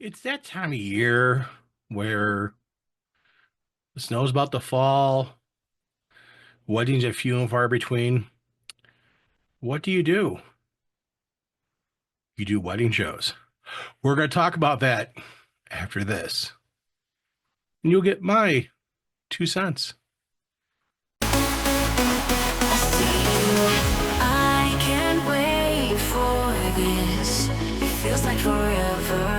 It's that time of year where the snow's about to fall, weddings are few and far between. What do? You do wedding shows. We're going to talk about that after this. And you'll get my 2 cents. I can't wait for this. It feels like forever.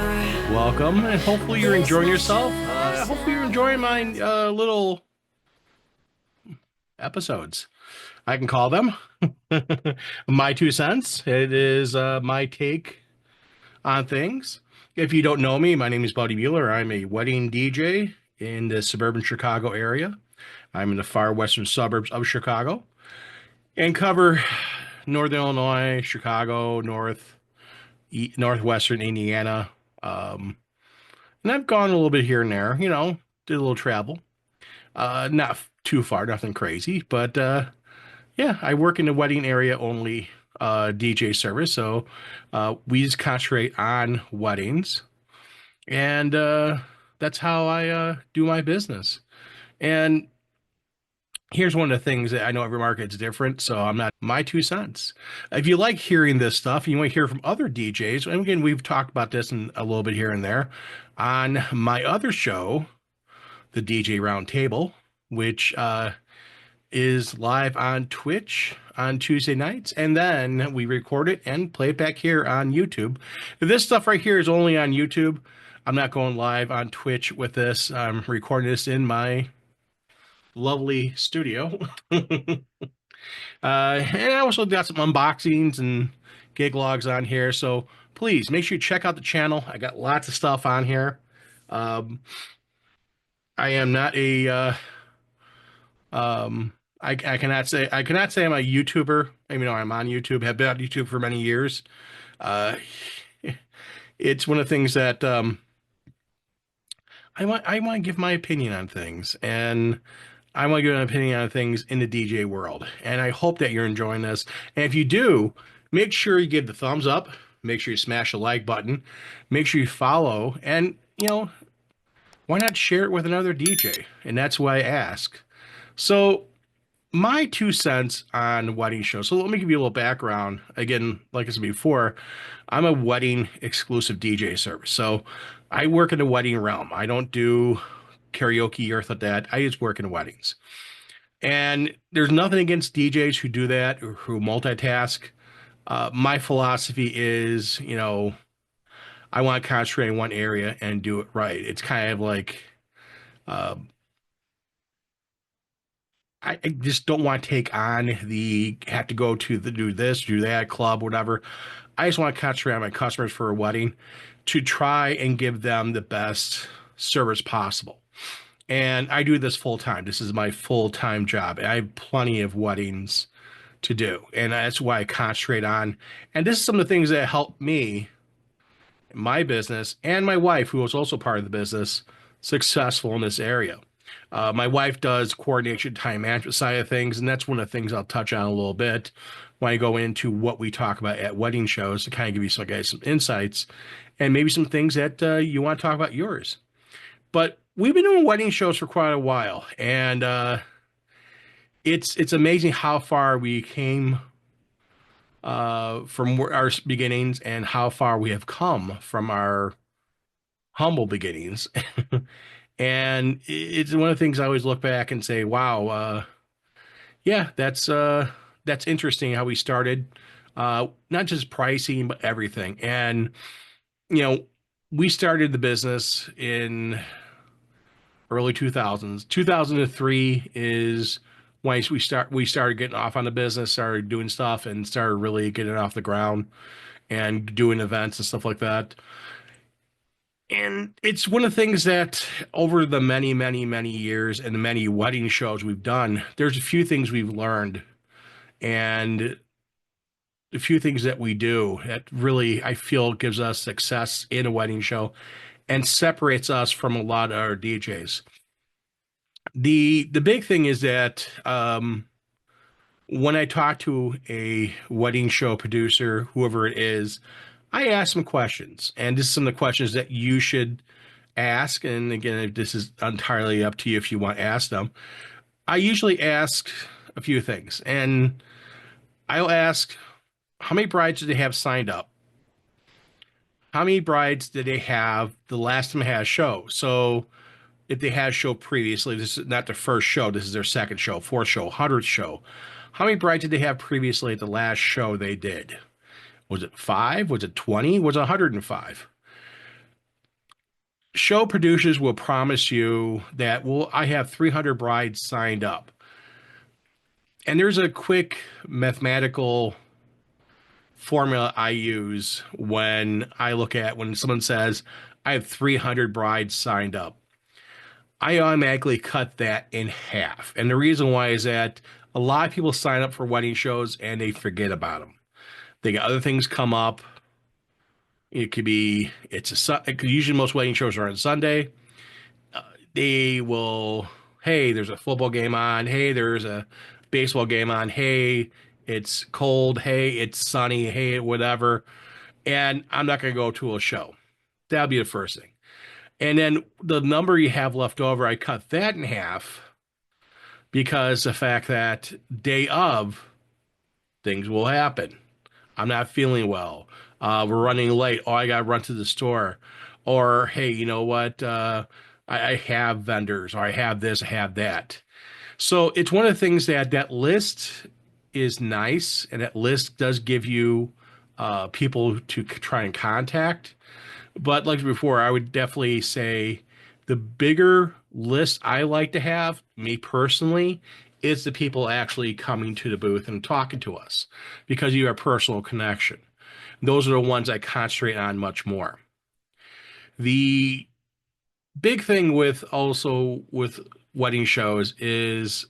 Welcome, and hopefully you're This enjoying much yourself. love Hopefully you're enjoying my little episodes. I can call them my 2 cents. It is my take on things. If you don't know me, my name is Buddy Mueller. I'm a wedding DJ in the suburban Chicago area. I'm in the far western suburbs of Chicago and cover northern Illinois, Chicago, northwestern Indiana. Um, and I've gone a little bit here and there, did a little travel. Not too far, nothing crazy, but yeah, I work in the wedding area only DJ service. So we just concentrate on weddings. And that's how I do my business. And here's one of the things that I know every market's different, so I'm not my 2 cents. If you like hearing this stuff and you want to hear from other DJs, and again, we've talked about this in a little bit here and there on my other show, the DJ Roundtable, which is live on Twitch on Tuesday nights, and then we record it and play it back here on YouTube. This stuff right here is only on YouTube. I'm not going live on Twitch with this. I'm recording this in my lovely studio. And I also got some unboxings and gig logs on here. So please make sure you check out the channel. I got lots of stuff on here. Um, I am not a I cannot say I'm a YouTuber, even though I'm on YouTube, have been on YouTube for many years. Uh, it's one of the things that I want to give my opinion on things, and I want to give an opinion on things in the DJ world. And I hope that you're enjoying this. And if you do, make sure you give the thumbs up, make sure you smash the like button, make sure you follow, and why not share it with another DJ? And that's why I ask. So my 2 cents on wedding shows. So let me give you a little background. Again, like I said before, I'm a wedding exclusive DJ service. So I work in the wedding realm. I don't do karaoke or like that. I just work in weddings. And there's nothing against DJs who do that or who multitask. My philosophy is, I want to concentrate in one area and do it right. It's kind of like uh, I just don't want to take on the have to go to the do this, do that, club, whatever. I just want to concentrate on my customers for a wedding to try and give them the best service possible. And I do this full time. This is my full time job. I have plenty of weddings to do. And that's why I concentrate on. And this is some of the things that help me, my business, and my wife, who was also part of the business, successful in this area. My wife does coordination, time management side of things, and that's one of the things I'll touch on a little bit when I go into what we talk about at wedding shows to kind of give you some guys some insights and maybe some things that you want to talk about yours. But we've been doing wedding shows for quite a while, and it's amazing how far we came from our beginnings and how far we have come from our humble beginnings. And it's one of the things I always look back and say, wow, yeah, that's interesting how we started. Not just pricing, but everything. And you know, we started the business in early 2000s. 2003 is when we started getting off on the business, started doing stuff, and started really getting off the ground and doing events and stuff like that. And it's one of the things that over the many, many, many years and the many wedding shows we've done, there's a few things we've learned and a few things that we do that really I feel gives us success in a wedding show and separates us from a lot of our DJs. The big thing is that when I talk to a wedding show producer, whoever it is, I ask some questions, and this is some of the questions that you should ask. And again, this is entirely up to you if you want to ask them. I usually ask a few things, and I'll ask, how many brides did they have signed up? How many brides did they have the last time they had a show? So if they had a show previously, this is not their first show, this is their second show, fourth show, 100th show. How many brides did they have previously at the last show they did? Was it five? Was it 20? Was it 105? Show producers will promise you that, well, I have 300 brides signed up. And there's a quick mathematical formula I use when I look at when someone says, I have 300 brides signed up. I automatically cut that in half. And the reason why is that a lot of people sign up for wedding shows and they forget about them. They got other things come up. It could be, usually most wedding shows are on Sunday. They will, hey, there's a football game on. Hey, there's a baseball game on. Hey, it's cold. Hey, it's sunny. Hey, whatever. And I'm not going to go to a show. That'll be the first thing. And then the number you have left over, I cut that in half because the fact that day of things will happen. I'm not feeling well. We're running late. Oh, I got to run to the store. Or, hey, you know what? I have vendors, or I have this, I have that. So it's one of the things that list is nice, and that list does give you people to try and contact. But like before, I would definitely say the bigger list I like to have, me personally, is the people actually coming to the booth and talking to us because you have personal connection. Those are the ones I concentrate on much more. The big thing with wedding shows is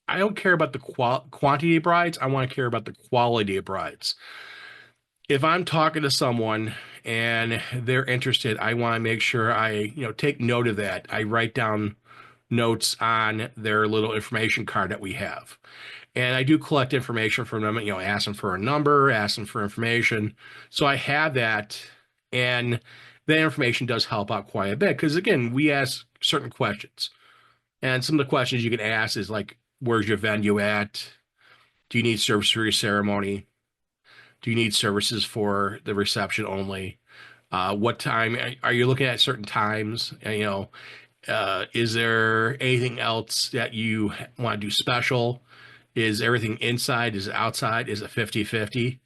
I don't care about the quantity of brides. I want to care about the quality of brides. If I'm talking to someone and they're interested, I want to make sure I, take note of that. I write down notes on their little information card that we have. And I do collect information from them, ask them for a number, ask them for information. So I have that, and that information does help out quite a bit because, again, we ask certain questions. And some of the questions you can ask is like, where's your venue at? Do you need service for your ceremony? Do you need services for the reception only? What time are you looking at certain times? Is there anything else that you want to do special? Is everything inside? Is it outside? Is it 50-50?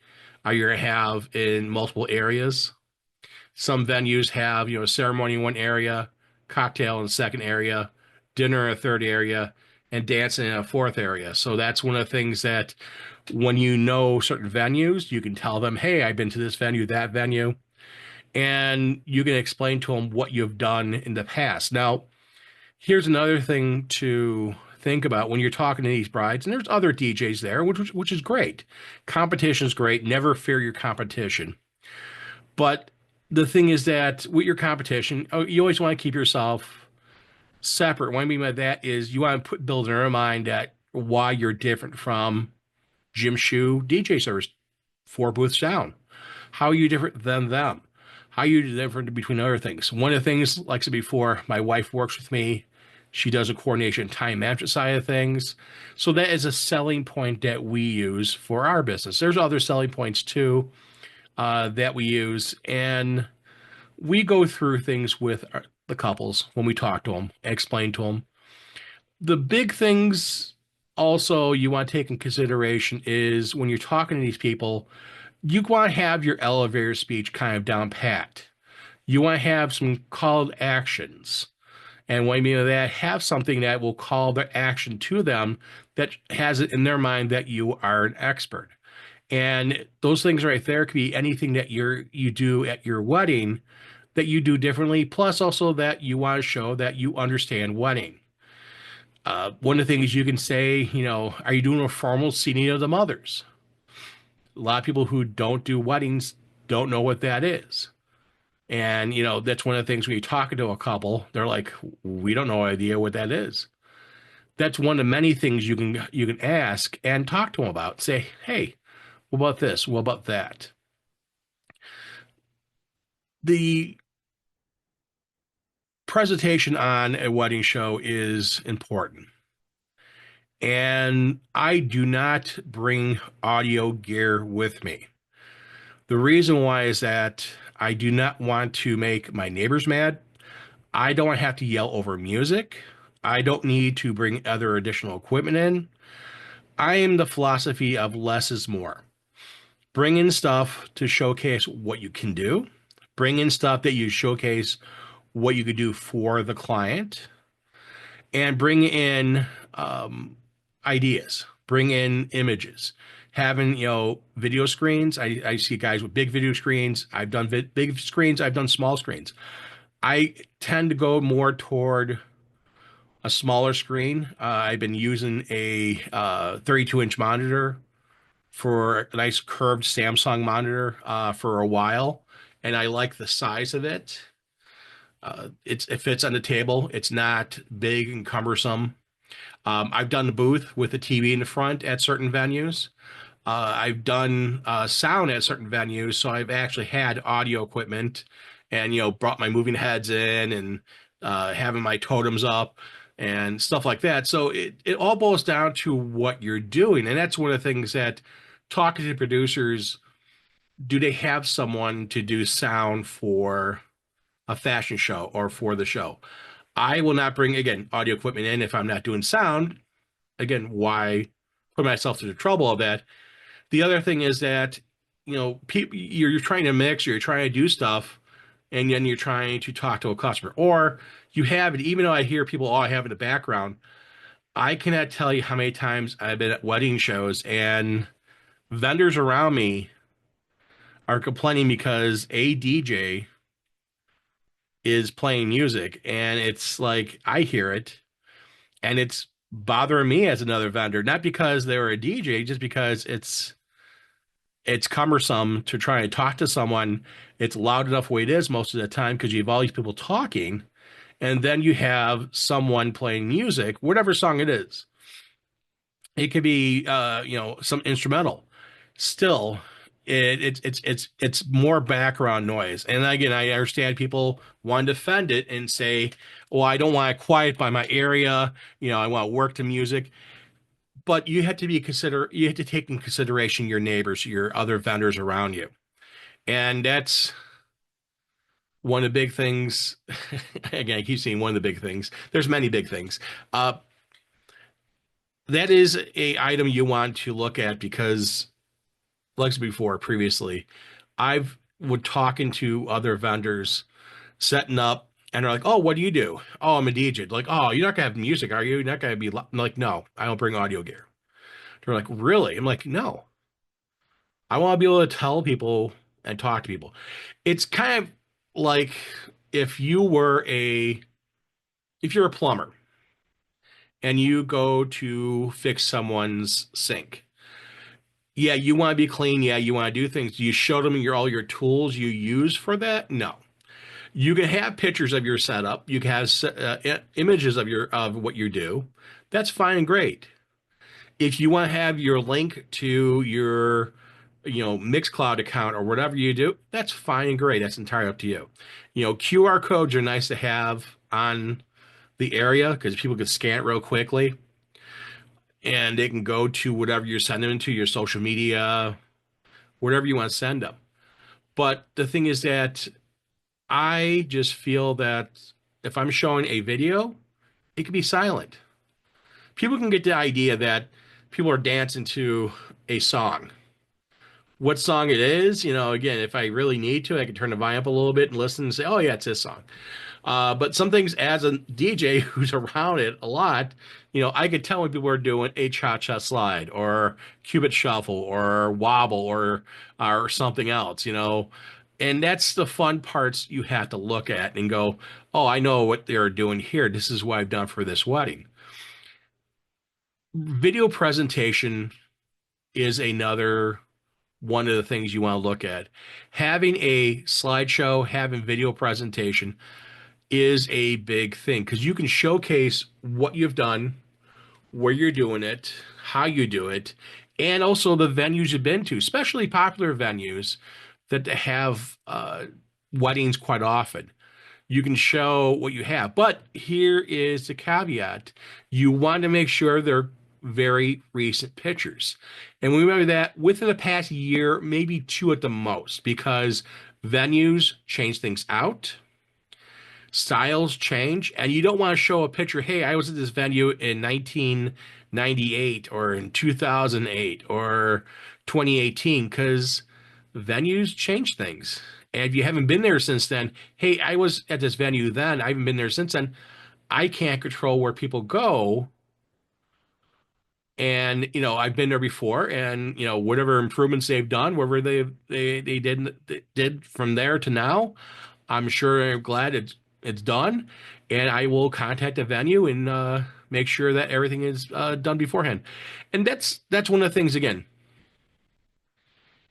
Are you going to have in multiple areas? Some venues have, a ceremony in one area, cocktail in the second area, dinner in a third area, and dancing in a fourth area. So that's one of the things that when you know certain venues, you can tell them, hey, I've been to this venue, that venue, and you can explain to them what you've done in the past. Now, here's another thing to think about when you're talking to these brides, and there's other DJs there, which is great. Competition is great. Never fear your competition. But the thing is that with your competition, you always want to keep yourself separate. What I mean by that is you want to build in their mind that why you're different from Jim Shoe DJ service 4 booths down. How are you different than them? How are you different between other things? One of the things, like I said before, my wife works with me. She does a coordination time management side of things. So that is a selling point that we use for our business. There's other selling points too that we use. And we go through things with the couples when we talk to them, explain to them. The big things also you want to take in consideration is when you're talking to these people, you want to have your elevator speech kind of down pat. You want to have some called actions. And what I mean by that, have something that will call their action to them that has it in their mind that you are an expert. And those things right there could be anything that you do at your wedding that you do differently, plus also that you want to show that you understand wedding. One of the things you can say, are you doing a formal seating of the mothers? A lot of people who don't do weddings don't know what that is. And, that's one of the things when you're talking to a couple, they're like, we don't know idea what that is. That's one of many things you can ask and talk to them about. Say, hey, what about this? What about that? The presentation on a wedding show is important. And I do not bring audio gear with me. The reason why is that I do not want to make my neighbors mad. I don't have to yell over music. I don't need to bring other additional equipment in. I am the philosophy of less is more. Bring in stuff to showcase what you can do. Bring in stuff that you showcase what you could do for the client, and bring in ideas, bring in images. Having, video screens. I see guys with big video screens. I've done big screens. I've done small screens. I tend to go more toward a smaller screen. I've been using a 32-inch monitor for a nice curved Samsung monitor for a while, and I like the size of it. It fits on the table. It's not big and cumbersome. I've done the booth with the TV in the front at certain venues. I've done sound at certain venues, so I've actually had audio equipment and brought my moving heads in and having my totems up and stuff like that. So it all boils down to what you're doing, and that's one of the things that talking to producers, do they have someone to do sound for a fashion show or for the show? I will not bring, again, audio equipment in if I'm not doing sound. Again, why put myself through the trouble of that? The other thing is that, people, you're trying to mix, you're trying to do stuff, and then you're trying to talk to a customer. Or you have it, even though I hear people all have in the background, I cannot tell you how many times I've been at wedding shows and vendors around me are complaining because a DJ is playing music, and it's like I hear it and it's bothering me as another vendor, not because they're a DJ, just because it's cumbersome to try and talk to someone. It's loud enough the way it is most of the time because you have all these people talking, and then you have someone playing music, whatever song it is. It could be some instrumental. Still, it's more background noise. And again, I understand people want to defend it and say, "Well, I don't want to quiet by my area. I want to work to music." But you have to take in consideration your neighbors, your other vendors around you, and that's one of the big things. Again, I keep saying one of the big things. There's many big things. That is a item you want to look at because, like I said before, previously, I've would talking to other vendors, setting up, and they're like, "Oh, what do you do?" "Oh, I'm a DJ." Like, "Oh, you're not gonna have music, are you? You're not gonna be I'm like, "No, I don't bring audio gear." They're like, "Really?" I'm like, "No, I want to be able to tell people and talk to people." It's kind of like if you were a if you're a plumber and you go to fix someone's sink. Yeah, you want to be clean. Yeah, you want to do things. Do you show them all your tools you use for that? No. You can have pictures of your setup. You can have images of what you do. That's fine and great. If you want to have your link to your, Mixcloud account or whatever you do, that's fine and great. That's entirely up to you. QR codes are nice to have on the area because people can scan it real quickly and they can go to whatever you're sending them to, your social media, whatever you want to send them. But the thing is that I just feel that if I'm showing a video, it can be silent. People can get the idea that people are dancing to a song. What song it is, again, if I really need to, I can turn the volume up a little bit and listen and say, "Oh yeah, it's this song." But some things, as a DJ who's around it a lot, I could tell when people are doing a cha-cha slide or cupid shuffle or wobble or something else, And that's the fun parts you have to look at and go, "Oh, I know what they're doing here. This is what I've done for this wedding." Video presentation is another one of the things you want to look at. Having a slideshow, having video presentation is a big thing because you can showcase what you've done, where you're doing it, how you do it, and also the venues you've been to, especially popular venues that have weddings quite often. You can show what you have. But here is the caveat. You want to make sure they're very recent pictures. And we remember that within the past year, maybe two at the most, because venues change things out, styles change, and you don't want to show a picture, hey, I was at this venue in 1998 or in 2008 or 2018, because venues change things. And if you haven't been there since then, hey, I was at this venue then, I haven't been there since then. I can't control where people go. And I've been there before, and whatever improvements they've done, wherever they did from there to now, I'm sure I'm glad it's done, and I will contact the venue and make sure that everything is done beforehand. And that's one of the things, again,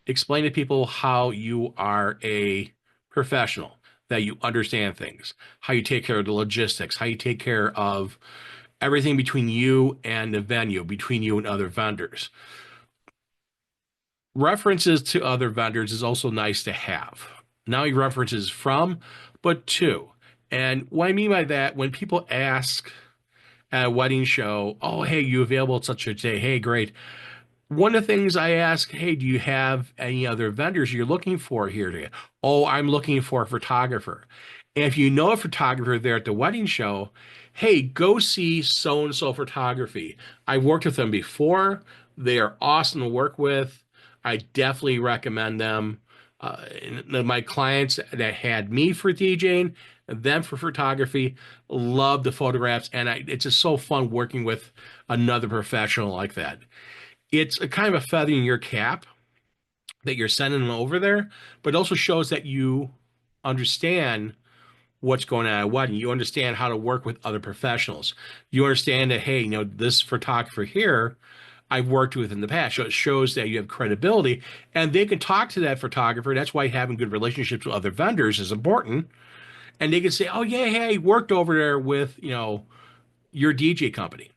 explain to people how you are a professional, that you understand things, how you take care of the logistics, how you take care of everything between you and the venue, between you and other vendors. References to other vendors is also nice to have. Not only references from, but to. And what I mean by that, when people ask at a wedding show, oh, hey, you available at such a day? Hey, great. One of the things I ask, hey, do you have any other vendors you're looking for here today? Oh, I'm looking for a photographer. And if you know a photographer there at the wedding show, hey, go see so-and-so photography. I've worked with them before. They are awesome to work with. I definitely recommend them. My clients that had me for DJing, them for photography, love the photographs. And it's just so fun working with another professional like that. It's a kind of a feather in your cap that you're sending them over there, but it also shows that you understand what's going on at a wedding. You understand how to work with other professionals. You understand that, hey, this photographer here, I've worked with in the past. So it shows that you have credibility, and they can talk to that photographer. That's why having good relationships with other vendors is important. And they can say, oh, yeah, hey, I worked over there with, your DJ company.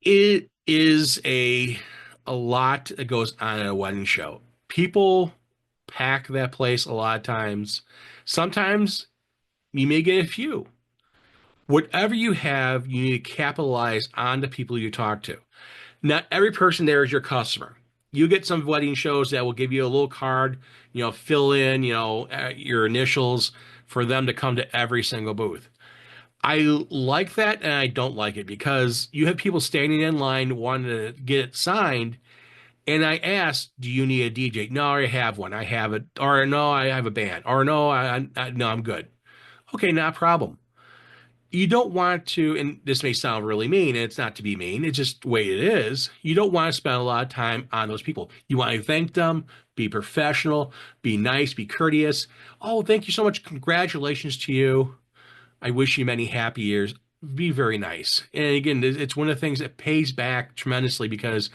It is a lot that goes on at a wedding show. People pack that place a lot of times. Sometimes you may get a few. Whatever you have, you need to capitalize on the people you talk to. Not every person there is your customer. You get some wedding shows that will give you a little card, fill in, your initials for them to come to every single booth. I like that and I don't like it, because you have people standing in line wanting to get it signed. And I asked, do you need a DJ? No, I have one. I have it. Or no, I have a band. Or no, no, I'm good. Okay, not a problem. You don't want to, and this may sound really mean, and it's not to be mean, it's just the way it is. You don't want to spend a lot of time on those people. You want to thank them, be professional, be nice, be courteous. Oh, thank you so much. Congratulations to you. I wish you many happy years. Be very nice. And again, it's one of the things that pays back tremendously, because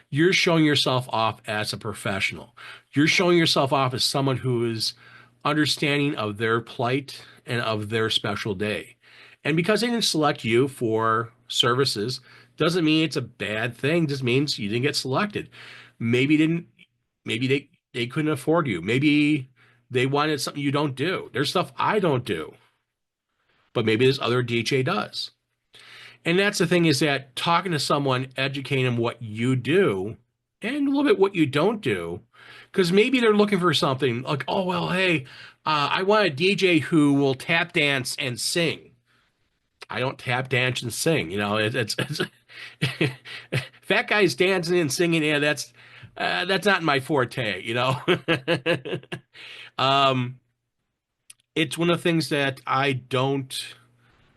you're showing yourself off as a professional. You're showing yourself off as someone who is understanding of their plight and of their special day. And because they didn't select you for services, doesn't mean it's a bad thing. Just means you didn't get selected. Maybe they couldn't afford you. Maybe they wanted something you don't do. There's stuff I don't do, but maybe this other DJ does. And that's the thing, is that talking to someone, educating them what you do and a little bit what you don't do, because maybe they're looking for something like, oh, well, hey, I want a DJ who will tap dance and sing. I don't tap dance and sing. It's fat guys dancing and singing. Yeah, that's not my forte. It's one of the things that I don't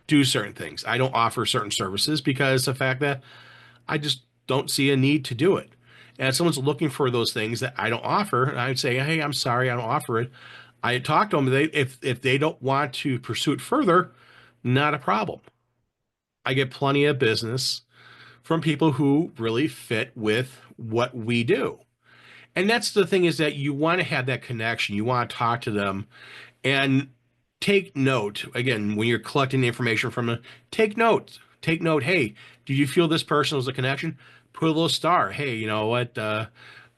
do certain things. I don't offer certain services because of the fact that I just don't see a need to do it. And if someone's looking for those things that I don't offer, I'd say, hey, I'm sorry, I don't offer it. I talk to them. If they don't want to pursue it further, not a problem. I get plenty of business from people who really fit with what we do. And that's the thing, is that you want to have that connection. You want to talk to them and take note. Again, when you're collecting the information from them, take note. Take note. Hey, did you feel this person was a connection? Put a little star. Hey, you know what?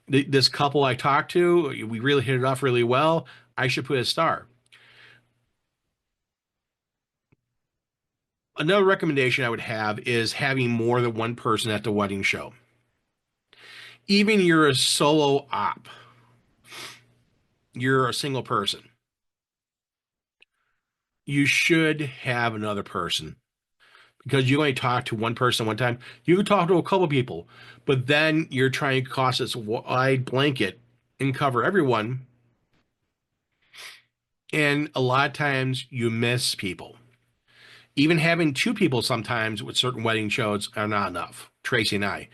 This couple I talked to, we really hit it off really well. I should put a star. Another recommendation I would have is having more than one person at the wedding show. Even you're a solo op, you're a single person. You should have another person because you only talk to one person one time. You can talk to a couple people, but then you're trying to cast this wide blanket and cover everyone. And a lot of times you miss people. Even having two people sometimes with certain wedding shows are not enough. Tracy and I,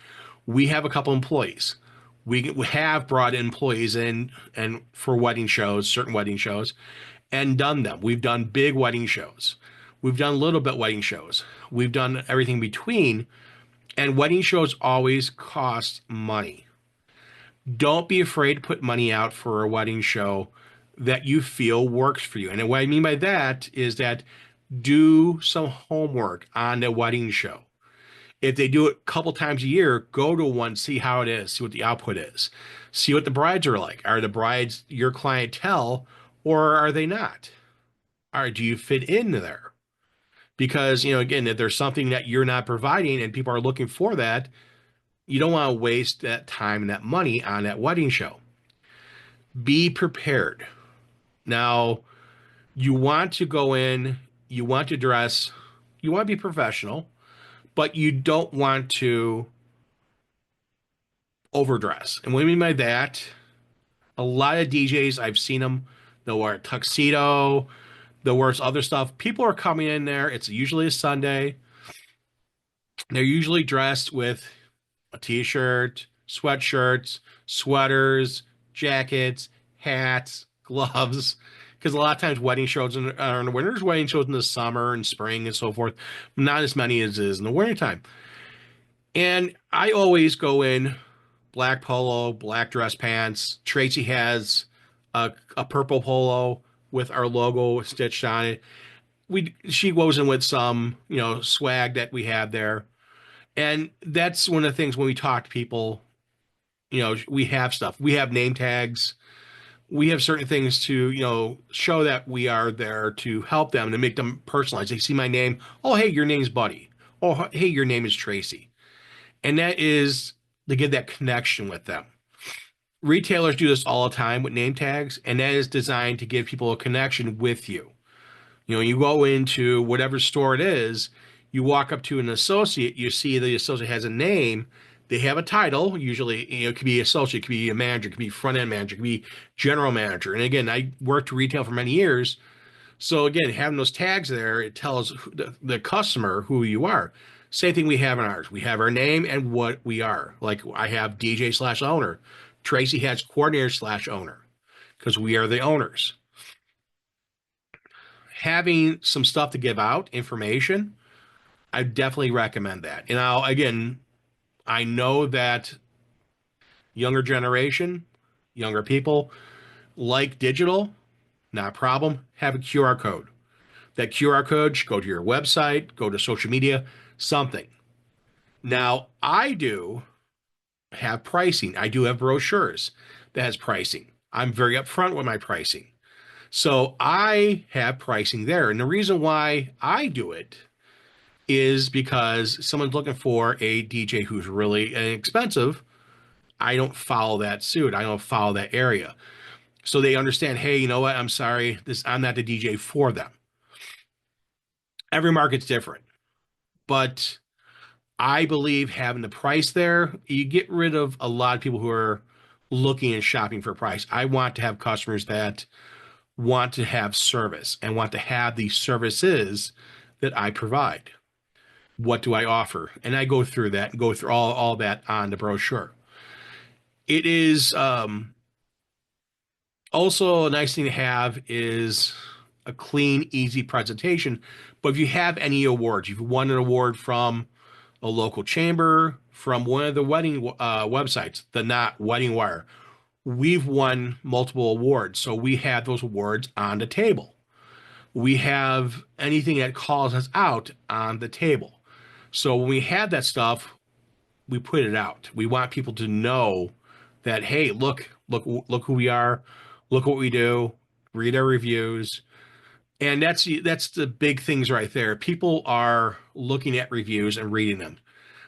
we have a couple employees. We have brought employees in and for wedding shows, certain wedding shows, and done them. We've done big wedding shows. We've done little bit wedding shows. We've done everything between, and wedding shows always cost money. Don't be afraid to put money out for a wedding show that you feel works for you. And what I mean by that is that do some homework on the wedding show. If they do it a couple times a year, go to one, see how it is, see what the output is, see what the brides are like. Are the brides your clientele or are they not? Or do you fit in there? Because, again, if there's something that you're not providing and people are looking for that, you don't want to waste that time and that money on that wedding show. Be prepared. Now, you want to go in, you want to dress, you want to be professional, but you don't want to overdress. And what I mean by that, a lot of DJs, I've seen them, they'll wear a tuxedo, they'll wear other stuff. People are coming in there. It's usually a Sunday. They're usually dressed with a t-shirt, sweatshirts, sweaters, jackets, hats, gloves. Because a lot of times wedding shows are in the winter, there's wedding shows in the summer and spring and so forth. Not as many as is in the wintertime. And I always go in black polo, black dress pants. Tracy has a purple polo with our logo stitched on it. She goes in with some, swag that we have there. And that's one of the things when we talk to people, we have stuff. We have name tags. We have certain things to, show that we are there to help them, to make them personalized. They see my name. Oh, hey, your name's Buddy. Oh, hey, your name is Tracy. And that is to get that connection with them. Retailers do this all the time with name tags, and that is designed to give people a connection with you. You go into whatever store it is, you walk up to an associate, you see the associate has a name, they have a title, usually, it could be associate, it could be a manager, it could be front end manager, it could be general manager. And again, I worked retail for many years. So again, having those tags there, it tells the customer who you are. Same thing we have in ours. We have our name and what we are. Like I have DJ/owner. Tracy has coordinator/owner because we are the owners. Having some stuff to give out, information, I definitely recommend that. And again, I know that younger generation, younger people like digital, not a problem. Have a QR code. That QR code should go to your website, go to social media, something. Now, I do have pricing. I do have brochures that has pricing. I'm very upfront with my pricing. So I have pricing there. And the reason why I do it is because someone's looking for a DJ who's really inexpensive. I don't follow that suit. I don't follow that area. So they understand, hey, you know what? I'm sorry. I'm not the DJ for them. Every market's different. But I believe having the price there, you get rid of a lot of people who are looking and shopping for price. I want to have customers that want to have service and want to have the services that I provide. What do I offer? And I go through that and go through all that on the brochure. It is also a nice thing to have is a clean, easy presentation. But if you have any awards, you've won an award from a local chamber, from one of the wedding websites, the Knot Wedding Wire, we've won multiple awards. So we have those awards on the table. We have anything that calls us out on the table. So when we have that stuff, we put it out. We want people to know that, hey, look who we are, look what we do, read our reviews. And that's the big things right there. People are looking at reviews and reading them.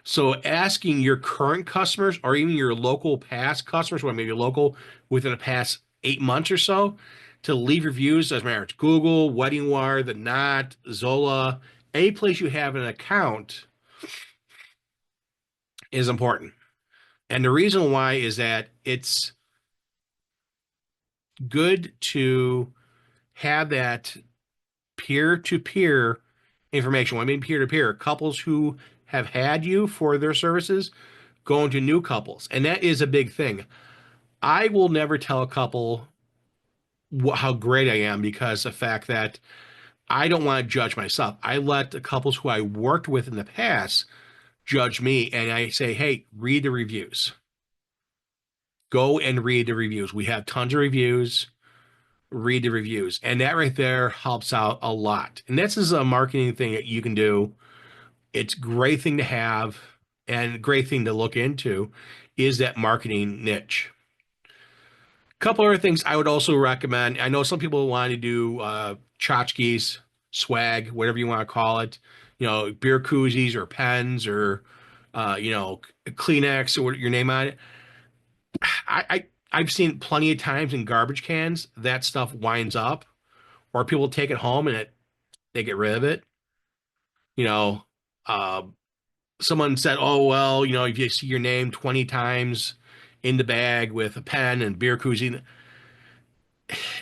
So asking your current customers or even your local past customers, or maybe local within the past 8 months or so, to leave reviews, doesn't matter. It's Google, Wedding Wire, The Knot, Zola, any place you have an account is important. And the reason why is that it's good to have that peer-to-peer information. What I mean peer-to-peer, couples who have had you for their services going to new couples. And that is a big thing. I will never tell a couple how great I am because the fact that I don't want to judge myself. I let the couples who I worked with in the past judge me, and I say, hey, read the reviews. Go and read the reviews. We have tons of reviews. Read the reviews. And that right there helps out a lot. And this is a marketing thing that you can do. It's a great thing to have and a great thing to look into is that marketing niche. A couple other things I would also recommend. I know some people want to do tchotchkes, swag, whatever you want to call it, beer koozies or pens or, Kleenex or what your name on it. I've seen plenty of times in garbage cans that stuff winds up, or people take it home and they get rid of it. You know, uh, Someone said, "Oh well, if you see your name 20 times in the bag with a pen and beer koozie,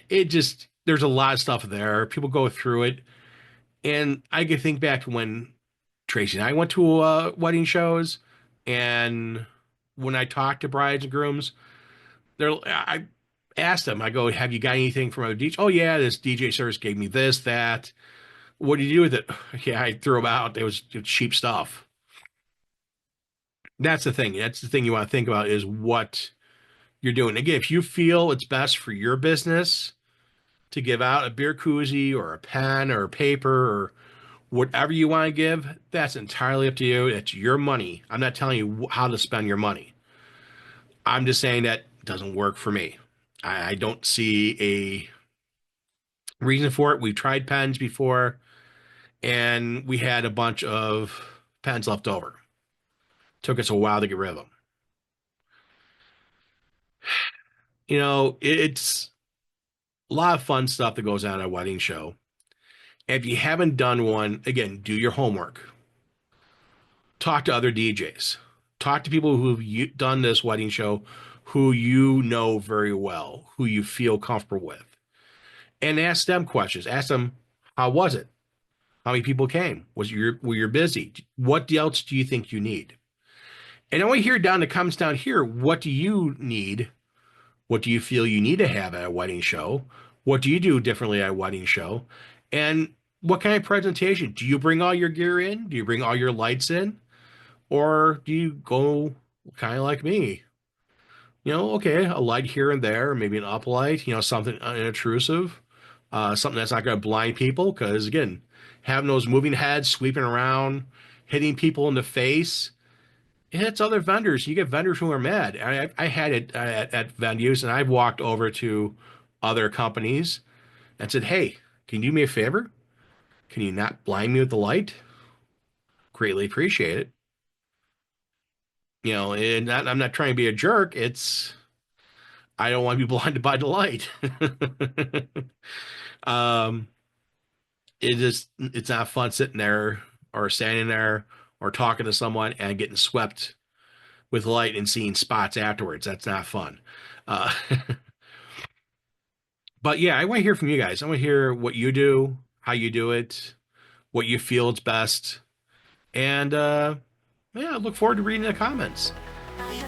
it just there's a lot of stuff there. People go through it, and I can think back to when Tracy and I went to wedding shows, and when I talked to brides and grooms, I asked them, I go, have you got anything from a DJ? Oh yeah, this DJ service gave me this, that. What did you do with it? Yeah, I threw them out. It was cheap stuff. That's the thing. That's the thing you want to think about is what you're doing. Again, if you feel it's best for your business to give out a beer koozie or a pen or paper or whatever you want to give, that's entirely up to you. It's your money. I'm not telling you how to spend your money. I'm just saying that doesn't work for me. I don't see a reason for it. We've tried pens before, and we had a bunch of pens left over. Took us a while to get rid of them. It's a lot of fun stuff that goes on at a wedding show. If you haven't done one, again, do your homework. Talk to other DJs. Talk to people who've done this wedding show, who you know very well, who you feel comfortable with. And ask them questions. Ask them, how was it? How many people came? Were you busy? What else do you think you need? And I want to hear down the comments down here, what do you need? What do you feel you need to have at a wedding show? What do you do differently at a wedding show? And what kind of presentation? Do you bring all your gear in? Do you bring all your lights in? Or do you go kind of like me? Okay, a light here and there, maybe an up light, something unintrusive, something that's not going to blind people. Because again, having those moving heads sweeping around, hitting people in the face, it hits other vendors. You get vendors who are mad. I had it at venues, and I've walked over to other companies and said, hey, can you do me a favor? Can you not blind me with the light? Greatly appreciate it. And I'm not trying to be a jerk. I don't want to be blinded by the light. um, it's not fun sitting there or standing there or talking to someone and getting swept with light and seeing spots afterwards. That's not fun. Uh, but yeah, I want to hear from you guys. I want to hear what you do, how you do it, what you feel is best. And I look forward to reading the comments.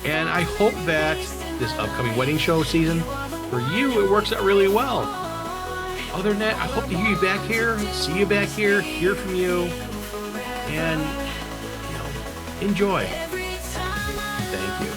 And I hope that this upcoming wedding show season, for you, it works out really well. Other than that, I hope to hear you back here, see you back here, hear from you, and enjoy. Thank you.